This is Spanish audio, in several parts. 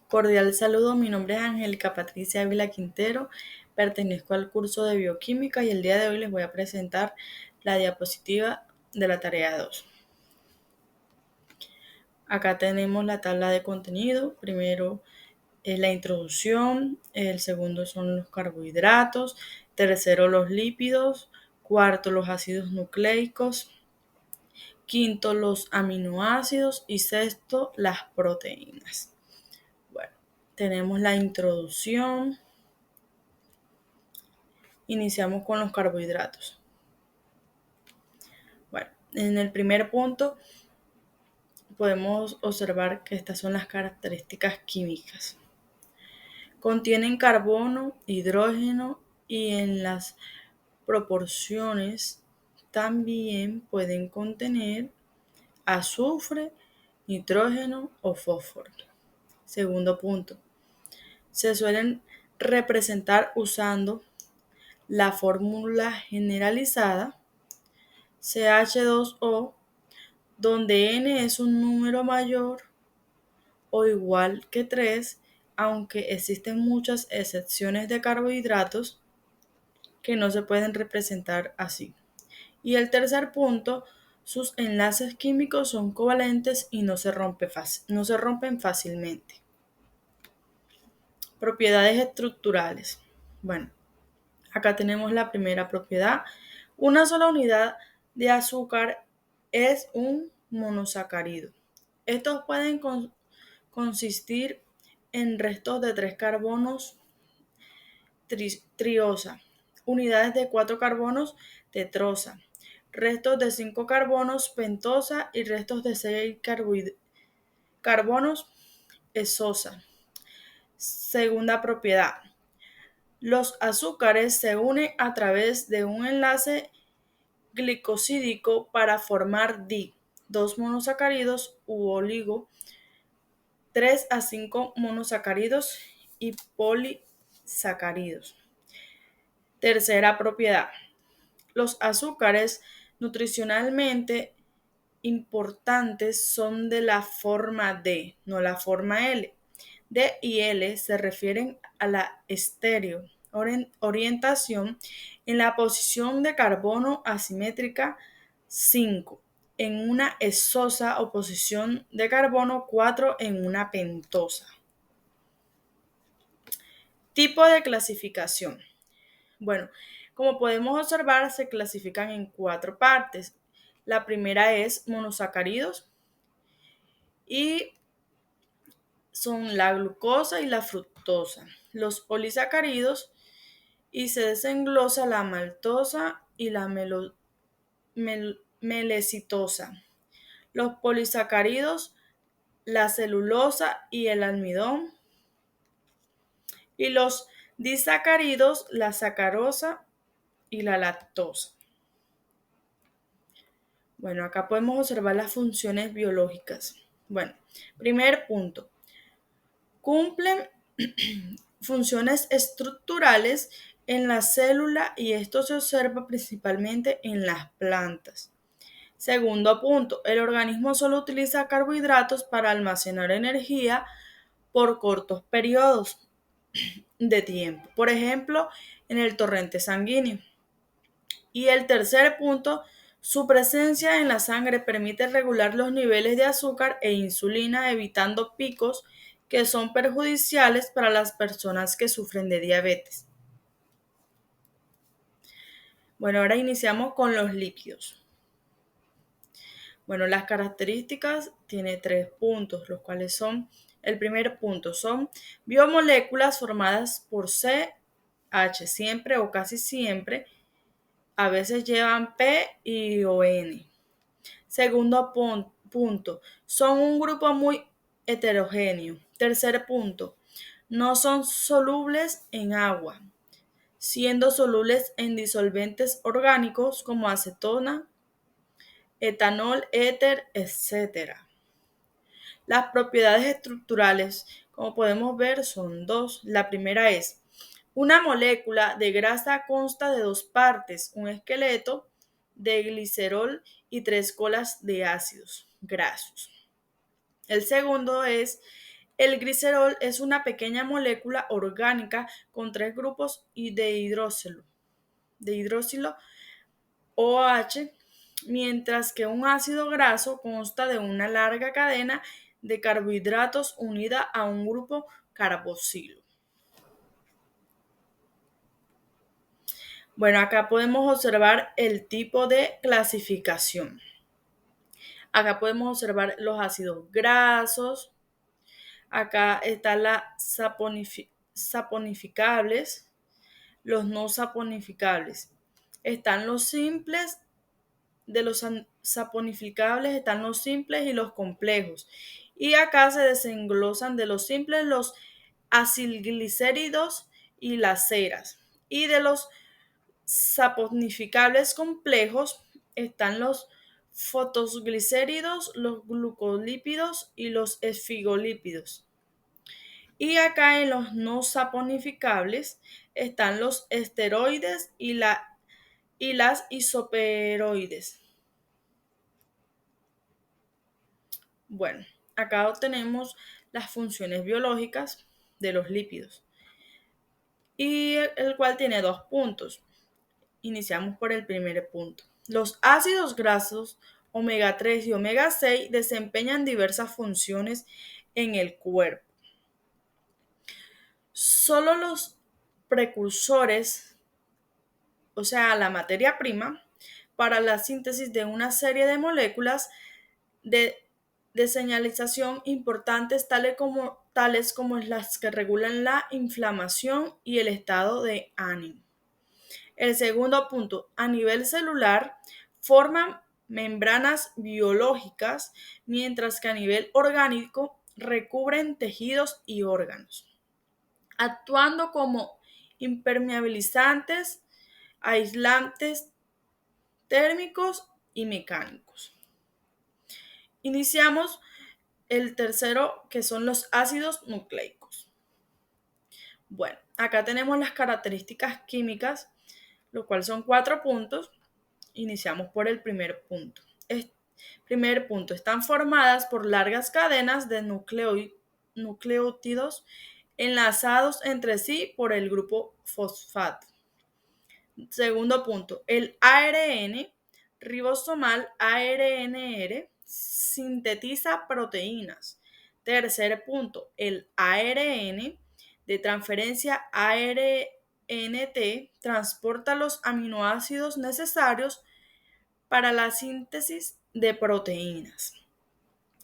Cordial saludo, mi nombre es Angélica Patricia Ávila Quintero, pertenezco al curso de Bioquímica y el día de hoy les voy a presentar la diapositiva de la tarea 2. Acá tenemos la tabla de contenido. Primero es la introducción, el segundo son los carbohidratos, tercero los lípidos, cuarto los ácidos nucleicos, quinto los aminoácidos y sexto las proteínas. Bueno, tenemos la introducción. Iniciamos con los carbohidratos. Bueno, en el primer punto podemos observar que estas son las características químicas. Contienen carbono, hidrógeno y en las proporciones también pueden contener azufre, nitrógeno o fósforo. Segundo punto, se suelen representar usando la fórmula generalizada CH2O, donde n es un número mayor o igual que 3, aunque existen muchas excepciones de carbohidratos que no se pueden representar así. Y el tercer punto, sus enlaces químicos son covalentes y no se rompen fácilmente. Propiedades estructurales. Bueno, acá tenemos la primera propiedad. Una sola unidad de azúcar es un monosacárido. Estos pueden consistir en restos de 3 carbonos triosa, unidades de 4 carbonos tetrosa, restos de 5 carbonos pentosa y restos de 6 carbonos esosa. Segunda propiedad. Los azúcares se unen a través de un enlace glicosídico para formar dos monosacáridos u oligo, 3 a 5 monosacáridos y polisacáridos. Tercera propiedad. Los azúcares nutricionalmente importantes son de la forma D, no la forma L. D y L se refieren a la estéreo orientación en la posición de carbono asimétrica 5 en una esosa o posición de carbono 4 en una pentosa. Tipo de clasificación. Bueno, como podemos observar, se clasifican en 4 partes. La primera es monosacáridos y son la glucosa y la fructosa. Los polisacáridos y se desenglosa la maltosa y la melecitosa. Los polisacáridos, la celulosa y el almidón. Y los disacáridos, la sacarosa y la lactosa. Bueno, acá podemos observar las funciones biológicas. Bueno, primer punto. Cumplen funciones estructurales en la célula y esto se observa principalmente en las plantas. Segundo punto, el organismo solo utiliza carbohidratos para almacenar energía por cortos periodos de tiempo, por ejemplo, en el torrente sanguíneo. Y el tercer punto, su presencia en la sangre permite regular los niveles de azúcar e insulina, evitando picos que son perjudiciales para las personas que sufren de diabetes. Bueno, ahora iniciamos con los lípidos. Bueno, las características tiene 3 puntos, los cuales son, el primer punto son biomoléculas formadas por CH, siempre o casi siempre, a veces llevan P y o N. Segundo punto, son un grupo muy heterogéneo. Tercer punto, no son solubles en agua, siendo solubles en disolventes orgánicos como acetona, etanol, éter, etc. Las propiedades estructurales, como podemos ver, son 2. La primera es, una molécula de grasa consta de 2 partes, un esqueleto de glicerol y 3 colas de ácidos grasos. El segundo es, El glicerol es una pequeña molécula orgánica con tres grupos y de hidroxilo OH, mientras que un ácido graso consta de una larga cadena de carbohidratos unida a un grupo carboxilo. Bueno, acá podemos observar el tipo de clasificación. Acá podemos observar los ácidos grasos. Acá están las saponificables, los no saponificables. Están los simples, de los saponificables están los simples y los complejos. Y acá se desenglosan de los simples los acilglicéridos y las ceras. Y de los saponificables complejos están los fosfoglicéridos, los glucolípidos y los esfigolípidos. Y acá en los no saponificables están los esteroides y las isoperoides. Bueno, acá tenemos las funciones biológicas de los lípidos, y el cual tiene 2 puntos. Iniciamos por el primer punto. Los ácidos grasos omega 3 y omega 6 desempeñan diversas funciones en el cuerpo. Solo los precursores, o sea, la materia prima, para la síntesis de una serie de moléculas de señalización importantes tales como las que regulan la inflamación y el estado de ánimo. El segundo punto, a nivel celular, forman membranas biológicas, mientras que a nivel orgánico recubren tejidos y órganos, actuando como impermeabilizantes, aislantes térmicos y mecánicos. Iniciamos el tercero, que son los ácidos nucleicos. Bueno, acá tenemos las características químicas, lo cual son 4 puntos. Iniciamos por el primer punto. Primer punto, están formadas por largas cadenas de nucleótidos enlazados entre sí por el grupo fosfato. Segundo punto, el ARN ribosomal ARNR sintetiza proteínas. Tercer punto, el ARN de transferencia ARNT transporta los aminoácidos necesarios para la síntesis de proteínas.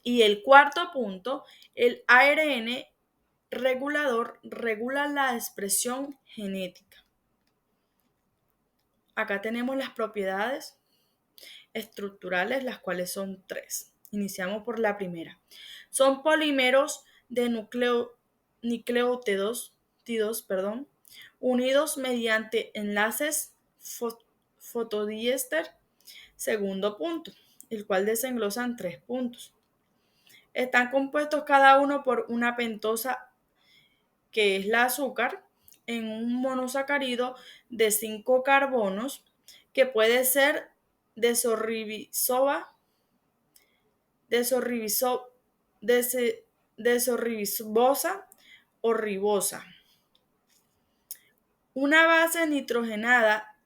Y el cuarto punto, el ARN regulador regula la expresión genética. Acá tenemos las propiedades estructurales, las cuales son 3. Iniciamos por la primera. Son polímeros de nucleótidos, unidos mediante enlaces fotodiéster. Segundo punto, el cual desenglosa en 3 puntos. Están compuestos cada uno por una pentosa, que es la azúcar, en un monosacárido de 5 carbonos, que puede ser desorribosa o ribosa. Una base nitrogenada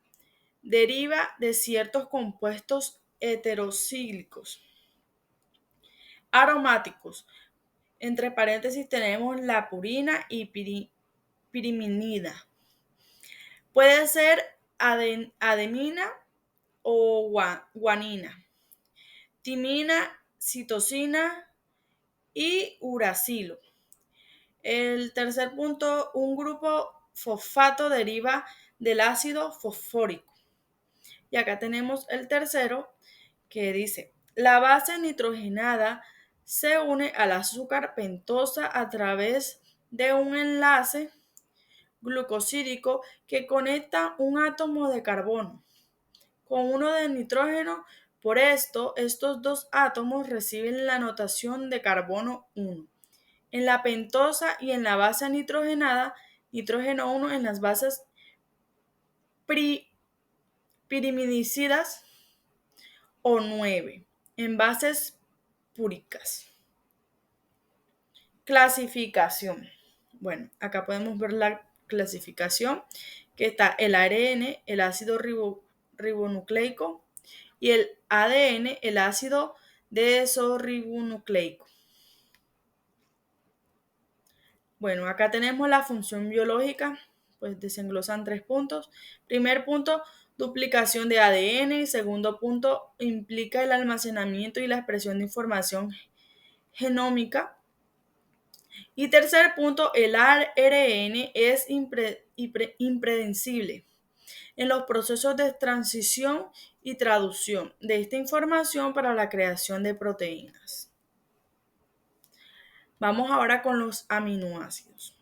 deriva de ciertos compuestos heterocíclicos aromáticos. Entre paréntesis tenemos la purina y piriminida. Puede ser adenina o guanina, timina, citosina y uracilo. El tercer punto, un grupo fosfato deriva del ácido fosfórico. Y acá tenemos el tercero, que dice, la base nitrogenada se une al azúcar pentosa a través de un enlace glucosídico que conecta un átomo de carbono con uno de nitrógeno. Por esto, estos dos átomos reciben la notación de carbono 1 en la pentosa y en la base nitrogenada, nitrógeno 1 en las bases pirimidicidas o 9 en bases púricas. Clasificación. Bueno, acá podemos ver la clasificación, que está el ARN, el ácido ribonucleico, y el ADN, el ácido desoxirribonucleico. Bueno, acá tenemos la función biológica, pues desenglosan 3 puntos. Primer punto, duplicación de ADN. Segundo punto, implica el almacenamiento y la expresión de información genómica. Y tercer punto, el ARN es impredecible en los procesos de transición y traducción de esta información para la creación de proteínas. Vamos ahora con los aminoácidos.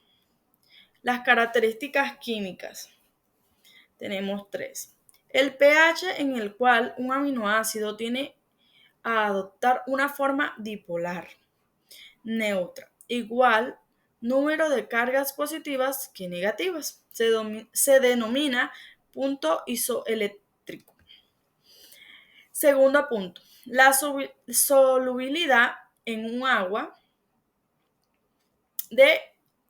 Las características químicas. Tenemos 3. El pH en el cual un aminoácido tiene a adoptar una forma dipolar, neutra, igual número de cargas positivas que negativas. Se denomina punto isoeléctrico. Segundo punto, la solubilidad en un agua de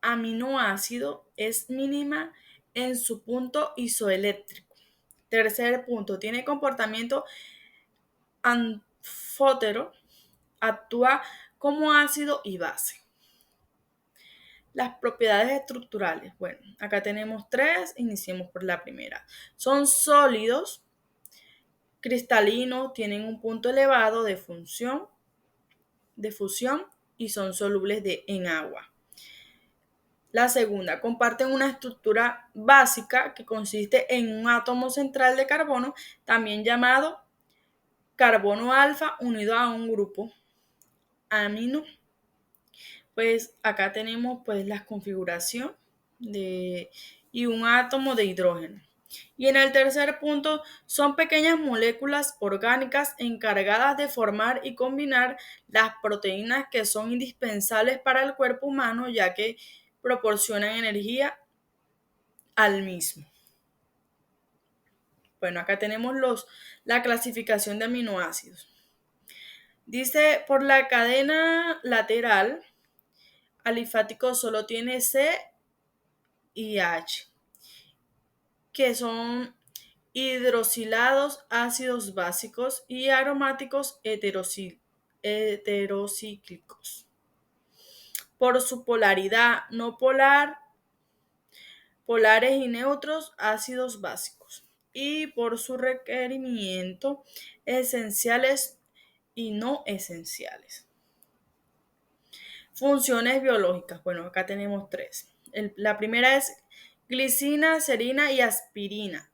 aminoácido es mínima en su punto isoeléctrico. Tercer punto, tiene comportamiento anfótero, actúa como ácido y base. Las propiedades estructurales. Bueno, acá tenemos 3, iniciemos por la primera. Son sólidos, cristalinos, tienen un punto elevado de fusión y son solubles en agua. La segunda, comparten una estructura básica que consiste en un átomo central de carbono, también llamado carbono alfa unido a un grupo amino. Pues acá tenemos pues la configuración y un átomo de hidrógeno. Y en el tercer punto, son pequeñas moléculas orgánicas encargadas de formar y combinar las proteínas que son indispensables para el cuerpo humano, ya que proporcionan energía al mismo. Bueno, acá tenemos la clasificación de aminoácidos. Dice, por la cadena lateral, alifático solo tiene C y H, que son hidrosilados, ácidos básicos y aromáticos heterocíclicos. Por su polaridad no polar, polares y neutros, ácidos básicos. Y por su requerimiento, esenciales y no esenciales. Funciones biológicas. Bueno, acá tenemos 3. La primera es glicina, serina y aspartina.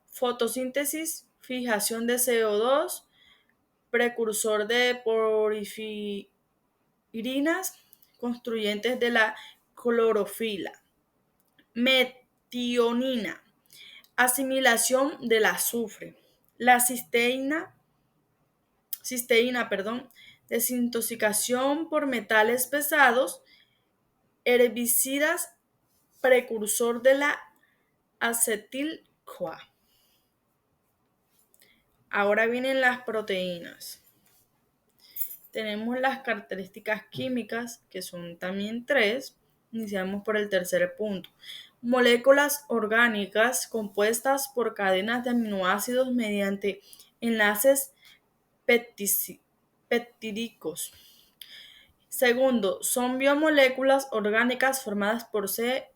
Fotosíntesis, fijación de CO2, precursor de porfirinas, constituyentes de la clorofila. Metionina, asimilación del azufre. La cisteína, desintoxicación por metales pesados, herbicidas, precursor de la acetil-CoA. Ahora vienen las proteínas. Tenemos las características químicas, que son también 3. Iniciamos por el tercer punto. Moléculas orgánicas compuestas por cadenas de aminoácidos mediante enlaces peptídicos. Segundo, son biomoléculas orgánicas formadas por C,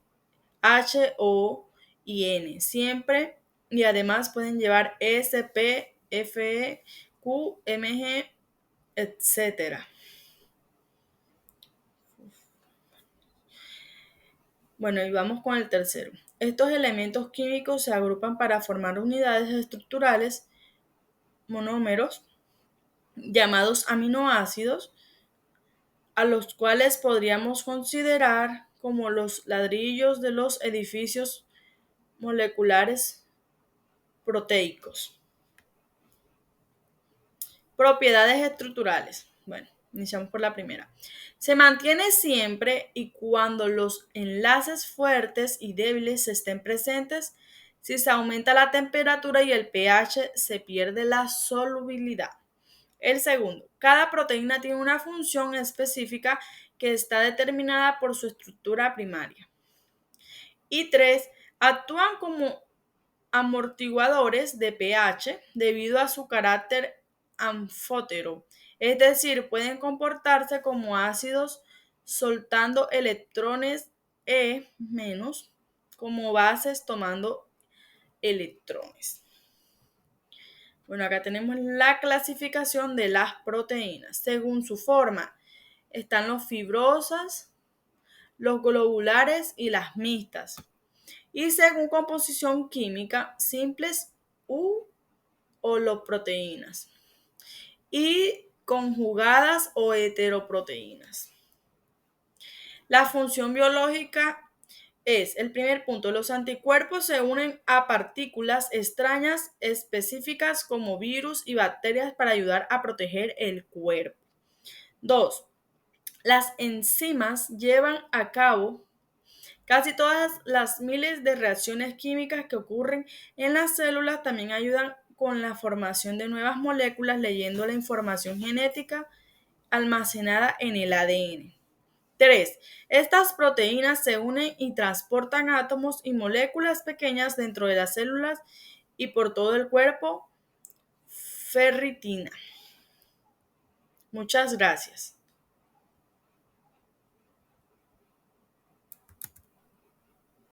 H, O y N, siempre y además pueden llevar S, P, Fe, Q, Mg, etc. Bueno, y vamos con el tercero. Estos elementos químicos se agrupan para formar unidades estructurales, monómeros, llamados aminoácidos, a los cuales podríamos considerar como los ladrillos de los edificios moleculares proteicos. Propiedades estructurales. Bueno, iniciamos por la primera. Se mantiene siempre y cuando los enlaces fuertes y débiles estén presentes. Si se aumenta la temperatura y el pH, se pierde la solubilidad. El segundo, Cada proteína tiene una función específica que está determinada por su estructura primaria. Y 3, actúan como amortiguadores de pH debido a su carácter anfótero, es decir, pueden comportarse como ácidos soltando electrones E- como bases tomando electrones. Bueno, acá tenemos la clasificación de las proteínas. Según su forma, están los fibrosas, los globulares y las mixtas. Y según composición química, simples u holoproteínas y conjugadas o heteroproteínas. La función biológica es, el primer punto, los anticuerpos se unen a partículas extrañas específicas como virus y bacterias para ayudar a proteger el cuerpo. 2. Las enzimas llevan a cabo casi todas las miles de reacciones químicas que ocurren en las células. También ayudan con la formación de nuevas moléculas leyendo la información genética almacenada en el ADN. 3. Estas proteínas se unen y transportan átomos y moléculas pequeñas dentro de las células y por todo el cuerpo. Ferritina. Muchas gracias.